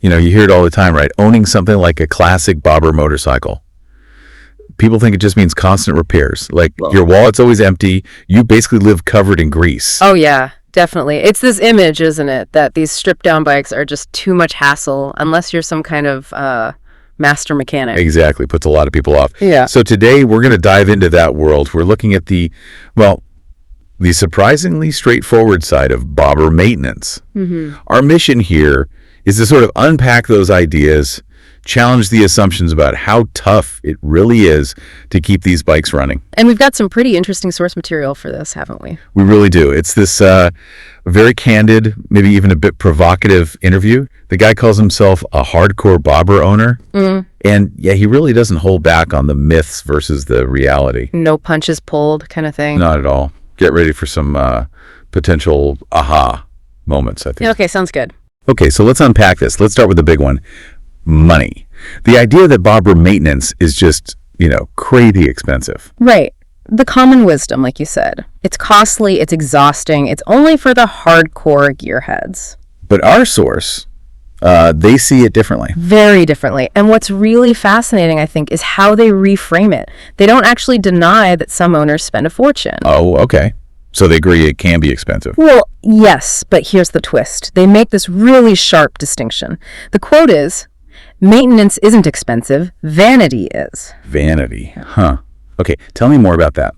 You hear it all the time, right? Owning something like a classic bobber motorcycle. People think it just means constant repairs. Like your wallet's always empty. You basically live covered in grease. Oh, yeah, definitely. It's this image, isn't it, that these stripped down bikes are just too much hassle unless you're some kind of master mechanic. Exactly. Puts a lot of people off. Yeah. So today we're going to dive into that world. We're looking at the surprisingly straightforward side of bobber maintenance. Our mission here is to sort of unpack those ideas, challenge the assumptions about how tough it really is to keep these bikes running. And we've got some pretty interesting source material for this, haven't we? We really do. It's this very candid, maybe even a bit provocative interview. The guy calls himself a hardcore bobber owner. And yeah, he really doesn't hold back on the myths versus the reality. No punches pulled kind of thing. Not at all. Get ready for some potential aha moments, I think. Okay, sounds good. Okay, so let's unpack this. Let's start with the big one. Money. The idea that bobber maintenance is just, crazy expensive. Right. The common wisdom, like you said. It's costly, it's exhausting, it's only for the hardcore gearheads. But our source, they see it differently. Very differently. And what's really fascinating, I think, is how they reframe it. They don't actually deny that some owners spend a fortune. Oh, okay. So they agree it can be expensive. Well, yes, but here's the twist. They make this really sharp distinction. The quote is, "Maintenance isn't expensive, vanity is." Vanity. Huh. Okay, tell me more about that.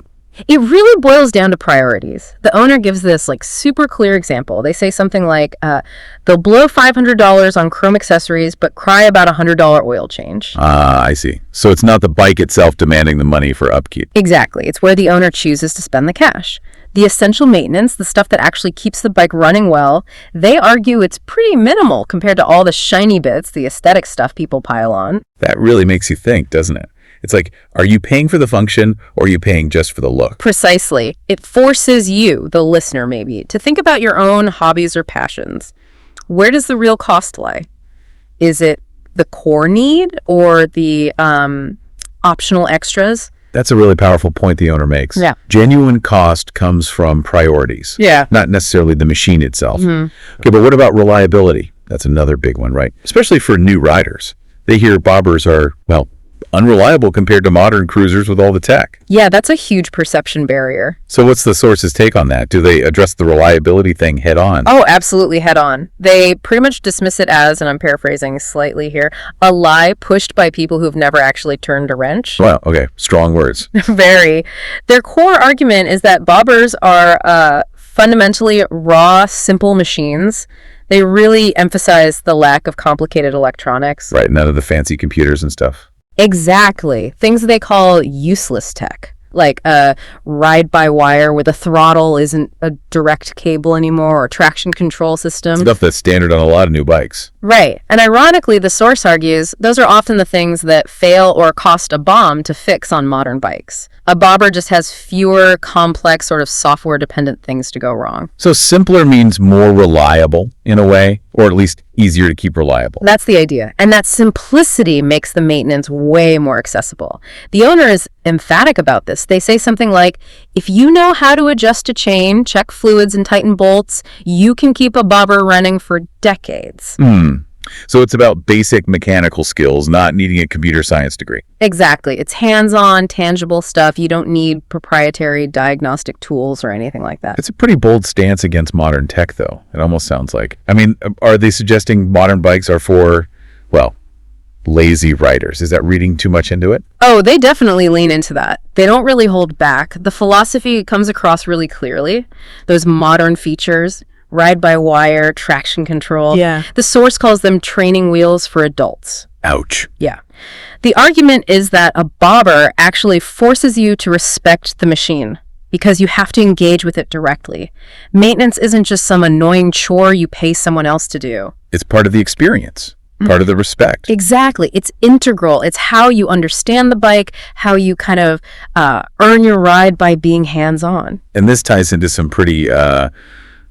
It really boils down to priorities. The owner gives this super clear example. They say something like, they'll blow $500 on chrome accessories, but cry about a $100 oil change. I see. So it's not the bike itself demanding the money for upkeep. Exactly. It's where the owner chooses to spend the cash. The essential maintenance, the stuff that actually keeps the bike running well, they argue it's pretty minimal compared to all the shiny bits, the aesthetic stuff people pile on. That really makes you think, doesn't it? It's like, are you paying for the function or are you paying just for the look? Precisely. It forces you, the listener maybe, to think about your own hobbies or passions. Where does the real cost lie? Is it the core need or the optional extras? That's a really powerful point the owner makes. Yeah. Genuine cost comes from priorities. Yeah. Not necessarily the machine itself. Okay, but what about reliability? That's another big one, right? Especially for new riders. They hear bobbers are, unreliable compared to modern cruisers with all the tech. Yeah, that's a huge perception barrier. So what's the source's take on that? Do they address the reliability thing head on? Oh, absolutely head on. They pretty much dismiss it as, and I'm paraphrasing slightly here, a lie pushed by people who've never actually turned a wrench. Well, okay, strong words. Very. Their core argument is that bobbers are fundamentally raw, simple machines. They really emphasize the lack of complicated electronics. Right, none of the fancy computers and stuff. Exactly. Things they call useless tech, like a ride-by-wire where the throttle isn't a direct cable anymore, or traction control system. Stuff that's standard on a lot of new bikes. Right. And ironically, the source argues those are often the things that fail or cost a bomb to fix on modern bikes. A bobber just has fewer complex sort of software-dependent things to go wrong. So simpler means more reliable in a way, or at least easier to keep reliable. That's the idea. And that simplicity makes the maintenance way more accessible. The owner is emphatic about this. They say something like, if you know how to adjust a chain, check fluids, and tighten bolts, you can keep a bobber running for decades. So it's about basic mechanical skills, not needing a computer science degree. Exactly. It's hands-on, tangible stuff. You don't need proprietary diagnostic tools or anything like that. It's a pretty bold stance against modern tech, though. It almost sounds like. I mean, are they suggesting modern bikes are for, lazy riders? Is that reading too much into it? Oh, they definitely lean into that. They don't really hold back. The philosophy comes across really clearly. Those modern features, ride-by-wire, traction control. Yeah. The source calls them training wheels for adults. Ouch. Yeah. The argument is that a bobber actually forces you to respect the machine because you have to engage with it directly. Maintenance isn't just some annoying chore you pay someone else to do. It's part of the experience, part of the respect. Exactly. It's integral. It's how you understand the bike, how you kind of earn your ride by being hands-on. And this ties into some pretty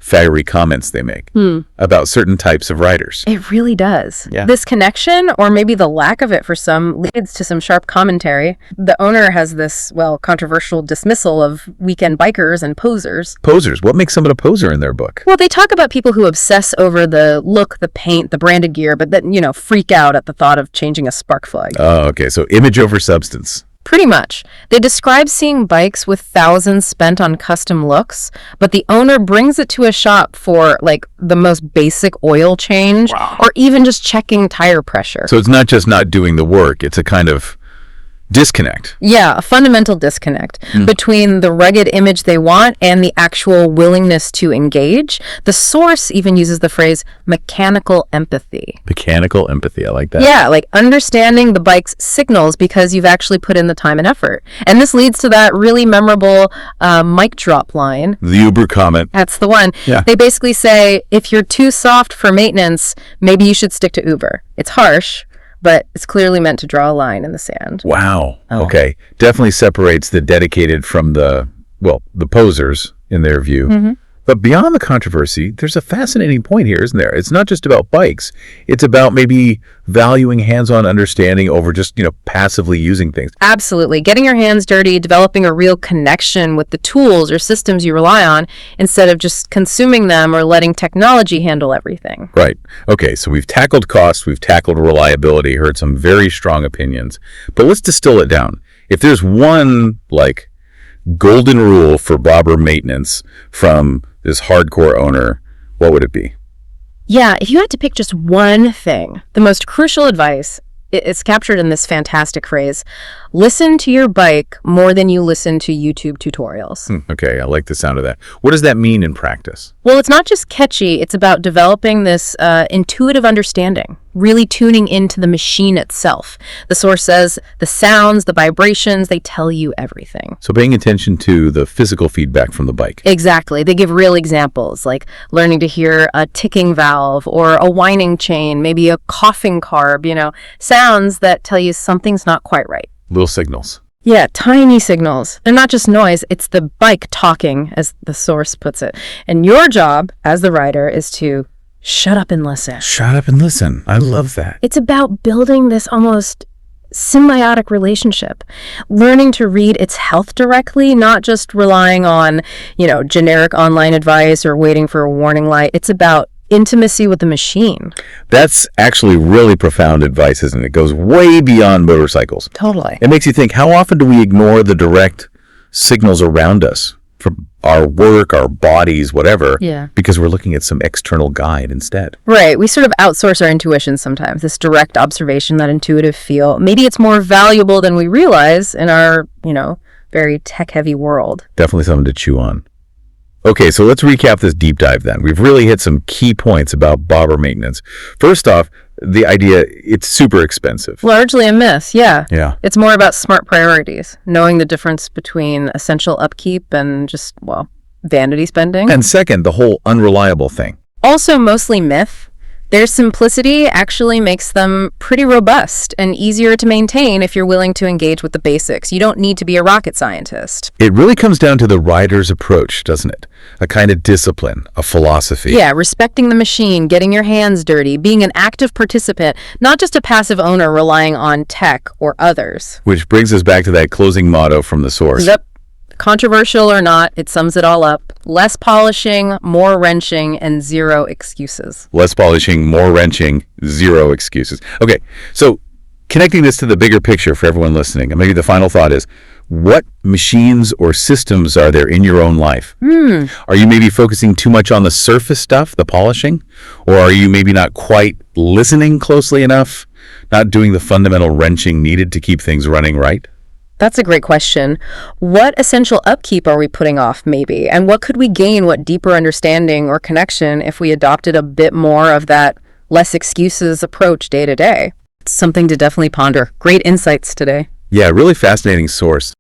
fiery comments they make about certain types of riders. It really does. Yeah. This connection, or maybe the lack of it for some, leads to some sharp commentary. The owner has this, well, controversial dismissal of weekend bikers and posers. Posers. What makes someone a poser in their book? Well, they talk about people who obsess over the look, the paint, the branded gear, but then, freak out at the thought of changing a spark plug. Oh, okay. So image over substance. Pretty much. They describe seeing bikes with thousands spent on custom looks, but the owner brings it to a shop for, like, the most basic oil change, or even just checking tire pressure. So it's not just not doing the work. It's a kind of disconnect. Yeah, a fundamental disconnect between the rugged image they want and the actual willingness to engage. The source even uses the phrase mechanical empathy. Mechanical empathy. I like that. Yeah, like understanding the bike's signals because you've actually put in the time and effort. And this leads to that really memorable mic drop line. The Uber comment. That's the one. Yeah. They basically say, if you're too soft for maintenance, maybe you should stick to Uber. It's harsh, but it's clearly meant to draw a line in the sand. Wow. Okay. Definitely separates the dedicated from the posers in their view. But beyond the controversy, there's a fascinating point here, isn't there? It's not just about bikes. It's about maybe valuing hands-on understanding over just, passively using things. Absolutely. Getting your hands dirty, developing a real connection with the tools or systems you rely on instead of just consuming them or letting technology handle everything. Right. Okay, so we've tackled cost, we've tackled reliability, heard some very strong opinions. But let's distill it down. If there's one, golden rule for bobber maintenance from this hardcore owner, what would it be? Yeah, if you had to pick just one thing, the most crucial advice is captured in this fantastic phrase: listen to your bike more than you listen to YouTube tutorials. Okay, I like the sound of that. What does that mean in practice? Well, it's not just catchy, it's about developing this intuitive understanding, really tuning into the machine itself. The source says the sounds, the vibrations, they tell you everything. So paying attention to the physical feedback from the bike. Exactly. They give real examples, like learning to hear a ticking valve or a whining chain, maybe a coughing carb, sounds that tell you something's not quite right. Little signals. Yeah, tiny signals. They're not just noise, it's the bike talking, as the source puts it. And your job as the rider is to shut up and listen. Shut up and listen. I love that. It's about building this almost symbiotic relationship, learning to read its health directly, not just relying on, generic online advice or waiting for a warning light. It's about intimacy with the machine. That's actually really profound advice, isn't it? It goes way beyond motorcycles. Totally. It makes you think, how often do we ignore the direct signals around us from our work, our bodies, whatever, because we're looking at some external guide instead? Right. We sort of outsource our intuition sometimes, this direct observation, that intuitive feel. Maybe it's more valuable than we realize in our, very tech-heavy world. Definitely something to chew on. Okay, so let's recap this deep dive then. We've really hit some key points about bobber maintenance. First off, the idea, it's super expensive. Largely a myth, yeah. Yeah. It's more about smart priorities, knowing the difference between essential upkeep and just, vanity spending. And second, the whole unreliable thing. Also mostly myth. Their simplicity actually makes them pretty robust and easier to maintain if you're willing to engage with the basics. You don't need to be a rocket scientist. It really comes down to the rider's approach, doesn't it? A kind of discipline, a philosophy. Yeah, respecting the machine, getting your hands dirty, being an active participant, not just a passive owner relying on tech or others. Which brings us back to that closing motto from the source. Yep. Controversial or not, it sums it all up. Less polishing, more wrenching, and zero excuses. Less polishing, more wrenching, zero excuses. Okay, so connecting this to the bigger picture for everyone listening, and maybe the final thought is, what machines or systems are there in your own life? Are you maybe focusing too much on the surface stuff, the polishing? Or are you maybe not quite listening closely enough, not doing the fundamental wrenching needed to keep things running right? That's a great question. What essential upkeep are we putting off, maybe? And what could we gain, what deeper understanding or connection if we adopted a bit more of that less excuses approach day to day? It's something to definitely ponder. Great insights today. Yeah, really fascinating source.